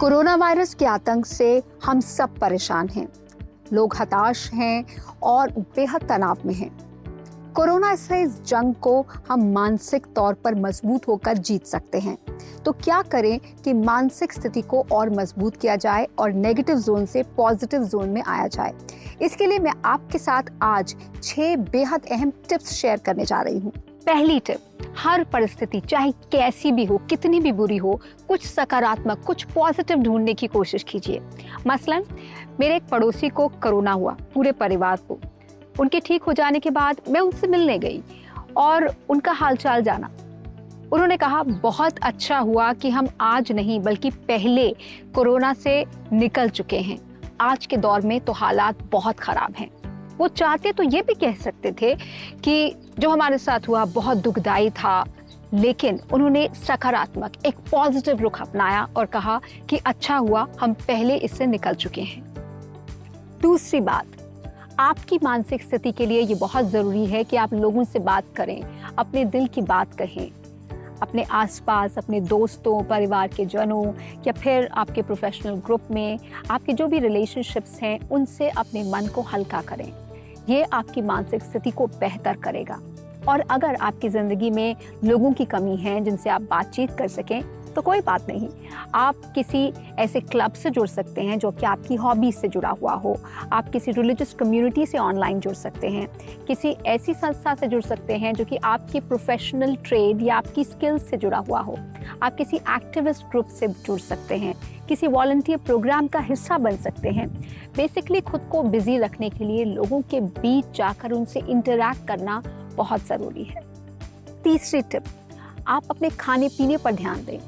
Corona virus के आतंक से हम सब परेशान हैं। लोग हताश हैं और बेहद तनाव में हैं। कोरोना से इस जंग को हम मानसिक तौर पर मजबूत होकर जीत सकते हैं। तो क्या करें कि मानसिक स्थिति को और मजबूत किया जाए और नेगेटिव जोन से पॉजिटिव जोन में आया जाए। इसके लिए मैं आपके साथ आज 6 बेहद अहम टिप्स शेयर करने जा रही हूँ। पहली टिप, हर परिस्थिति चाहे कैसी भी हो, कितनी भी बुरी हो, कुछ सकारात्मक, कुछ पॉजिटिव ढूंढने की कोशिश कीजिए। मसलन मेरे एक पड़ोसी को कोरोना हुआ, पूरे परिवार को। उनके ठीक हो जाने के बाद मैं उनसे मिलने गई और उनका हालचाल जाना। उन्होंने कहा बहुत अच्छा हुआ कि हम आज नहीं बल्कि पहले कोरोना से निकल चुके हैं। आज के दौर में तो हालात बहुत खराब हैं। वो चाहते तो ये भी कह सकते थे कि जो हमारे साथ हुआ बहुत दुखदाई था, लेकिन उन्होंने सकारात्मक एक पॉजिटिव रुख अपनाया और कहा कि अच्छा हुआ हम पहले इससे निकल चुके हैं। दूसरी बात, आपकी मानसिक स्थिति के लिए ये बहुत ज़रूरी है कि आप लोगों से बात करें, अपने दिल की बात कहें। अपने आसपास, अपने दोस्तों, परिवार के जनों या फिर आपके प्रोफेशनल ग्रुप में, आपके जो भी रिलेशनशिप्स हैं, उनसे अपने मन को हल्का करें। ये आपकी मानसिक स्थिति को बेहतर करेगा। और अगर आपकी ज़िंदगी में लोगों की कमी है जिनसे आप बातचीत कर सकें तो कोई बात नहीं, आप किसी ऐसे क्लब से जुड़ सकते हैं जो कि आपकी हॉबीज से जुड़ा हुआ हो। आप किसी रिलीजियस कम्युनिटी से ऑनलाइन जुड़ सकते हैं, किसी ऐसी संस्था से जुड़ सकते हैं जो कि आपकी प्रोफेशनल ट्रेड या आपकी स्किल्स से जुड़ा हुआ हो। आप किसी एक्टिविस्ट ग्रुप से जुड़ सकते हैं, किसी वॉलंटियर प्रोग्राम का हिस्सा बन सकते हैं। बेसिकली खुद को बिजी रखने के लिए लोगों के बीच जाकर उनसे इंटरैक्ट करना बहुत ज़रूरी है। तीसरी टिप, आप अपने खाने पीने पर ध्यान दें,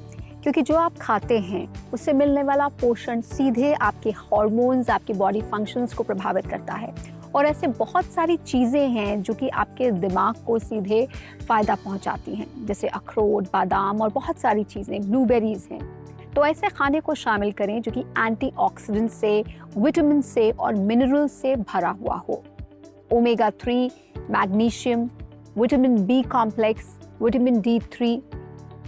क्योंकि जो आप खाते हैं उससे मिलने वाला पोषण सीधे आपके हार्मोन्स, आपकी बॉडी फंक्शंस को प्रभावित करता है। और ऐसे बहुत सारी चीज़ें हैं जो कि आपके दिमाग को सीधे फ़ायदा पहुंचाती हैं, जैसे अखरोट, बादाम और बहुत सारी चीज़ें, ब्लूबेरीज हैं। तो ऐसे खाने को शामिल करें जो कि एंटीऑक्सीडेंट से, विटामिन से और मिनरल से भरा हुआ हो। Omega 3, magnesium, vitamin B complex, vitamin D3,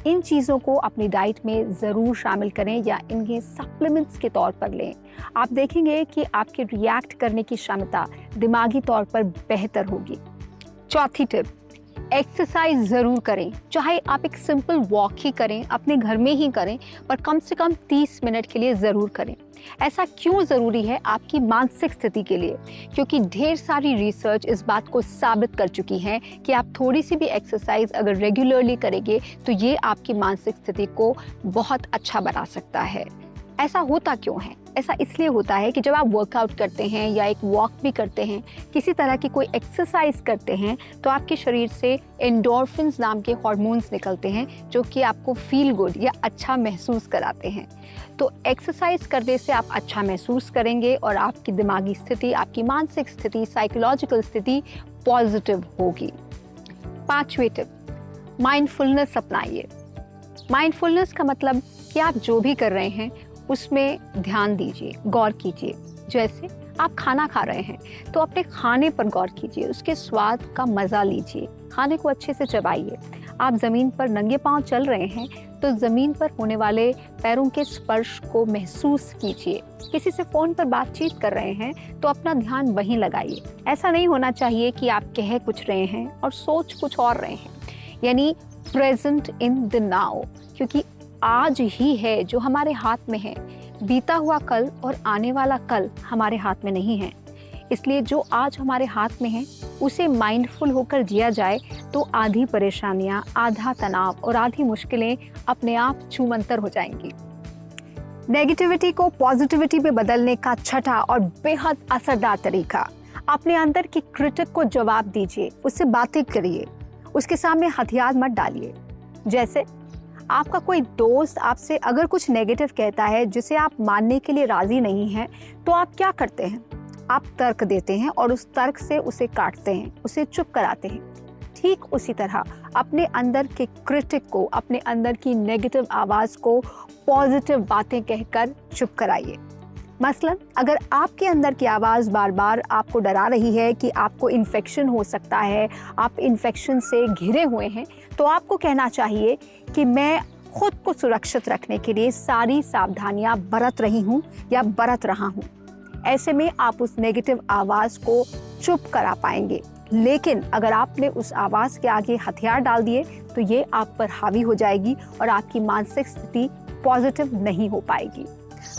इन चीज़ों को अपनी डाइट में ज़रूर शामिल करें या इन्हें सप्लीमेंट्स के तौर पर लें। आप देखेंगे कि आपके रिएक्ट करने की क्षमता दिमागी तौर पर बेहतर होगी। चौथी टिप, एक्सरसाइज ज़रूर करें। चाहे आप एक सिंपल वॉक ही करें, अपने घर में ही करें, पर कम से कम 30 मिनट के लिए ज़रूर करें। ऐसा क्यों ज़रूरी है आपकी मानसिक स्थिति के लिए? क्योंकि ढेर सारी रिसर्च इस बात को साबित कर चुकी है कि आप थोड़ी सी भी एक्सरसाइज अगर रेगुलरली करेंगे तो ये आपकी मानसिक स्थिति को बहुत अच्छा बना सकता है। ऐसा होता क्यों है? ऐसा इसलिए होता है कि जब आप वर्कआउट करते हैं या एक वॉक भी करते हैं, किसी तरह की कोई एक्सरसाइज करते हैं, तो आपके शरीर से एंडोर्फिन्स नाम के हार्मोन्स निकलते हैं जो कि आपको फील गुड या अच्छा महसूस कराते हैं। तो एक्सरसाइज करने से आप अच्छा महसूस करेंगे और आपकी दिमागी स्थिति, आपकी मानसिक स्थिति, साइकोलॉजिकल स्थिति पॉजिटिव होगी। पांचवी टिप, माइंडफुलनेस अपनाइए। माइंडफुलनेस का मतलब कि आप जो भी कर रहे हैं उसमें ध्यान दीजिए, गौर कीजिए। जैसे आप खाना खा रहे हैं तो अपने खाने पर गौर कीजिए, उसके स्वाद का मज़ा लीजिए, खाने को अच्छे से चबाइए। आप ज़मीन पर नंगे पांव चल रहे हैं तो ज़मीन पर होने वाले पैरों के स्पर्श को महसूस कीजिए। किसी से फ़ोन पर बातचीत कर रहे हैं तो अपना ध्यान वहीं लगाइए। ऐसा नहीं होना चाहिए कि आप कह कुछ रहे हैं और सोच कुछ और रहे हैं, यानी प्रेजेंट इन द नाउ, क्योंकि आज ही है जो हमारे हाथ में है। बीता हुआ कल और आने वाला कल हमारे हाथ में नहीं है। इसलिए जो आज हमारे हाथ में है उसे माइंडफुल होकर जिया जाए तो आधी परेशानियां, आधा तनाव और आधी मुश्किलें अपने आप छूमंतर हो जाएंगी। नेगेटिविटी को पॉजिटिविटी में बदलने का छठा और बेहद असरदार तरीका, अपने अंदर की क्रिटिक को जवाब दीजिए, उससे बातें करिए, उसके सामने हथियार मत डालिए। जैसे आपका कोई दोस्त आपसे अगर कुछ नेगेटिव कहता है जिसे आप मानने के लिए राजी नहीं हैं, तो आप क्या करते हैं? आप तर्क देते हैं और उस तर्क से उसे काटते हैं, उसे चुप कराते हैं। ठीक उसी तरह अपने अंदर के क्रिटिक को, अपने अंदर की नेगेटिव आवाज़ को पॉजिटिव बातें कहकर चुप कराइए। मसलन अगर आपके अंदर की आवाज़ बार बार आपको डरा रही है कि आपको इन्फेक्शन हो सकता है, आप इन्फेक्शन से घिरे हुए हैं, तो आपको कहना चाहिए कि मैं खुद को सुरक्षित रखने के लिए सारी सावधानियां बरत रही हूं या बरत रहा हूं। ऐसे में आप उस नेगेटिव आवाज को चुप करा पाएंगे। लेकिन अगर आपने उस आवाज के आगे हथियार डाल दिए तो ये आप पर हावी हो जाएगी और आपकी मानसिक स्थिति पॉजिटिव नहीं हो पाएगी।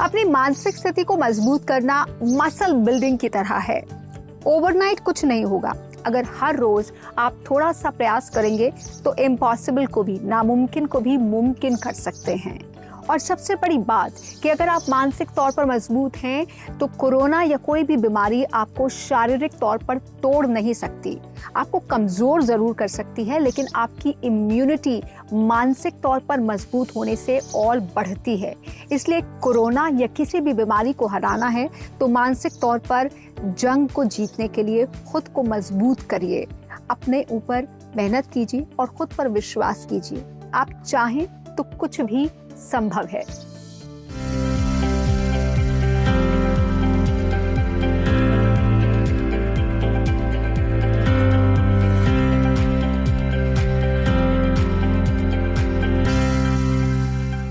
अपनी मानसिक स्थिति को मजबूत करना मसल बिल्डिंग की तरह है। ओवरनाइट कुछ नहीं होगा। अगर हर रोज आप थोड़ा सा प्रयास करेंगे तो इम्पॉसिबल को भी, नामुमकिन को भी मुमकिन कर सकते हैं। और सबसे बड़ी बात कि अगर आप मानसिक तौर पर मजबूत हैं तो कोरोना या कोई भी बीमारी आपको शारीरिक तौर पर तोड़ नहीं सकती। आपको कमजोर जरूर कर सकती है, लेकिन आपकी इम्यूनिटी मानसिक तौर पर मजबूत होने से और बढ़ती है। इसलिए कोरोना या किसी भी बीमारी को हराना है तो मानसिक तौर पर जंग को जीतने के लिए खुद को मजबूत करिए, अपने ऊपर मेहनत कीजिए और खुद पर विश्वास कीजिए। आप चाहें तो कुछ भी संभव है।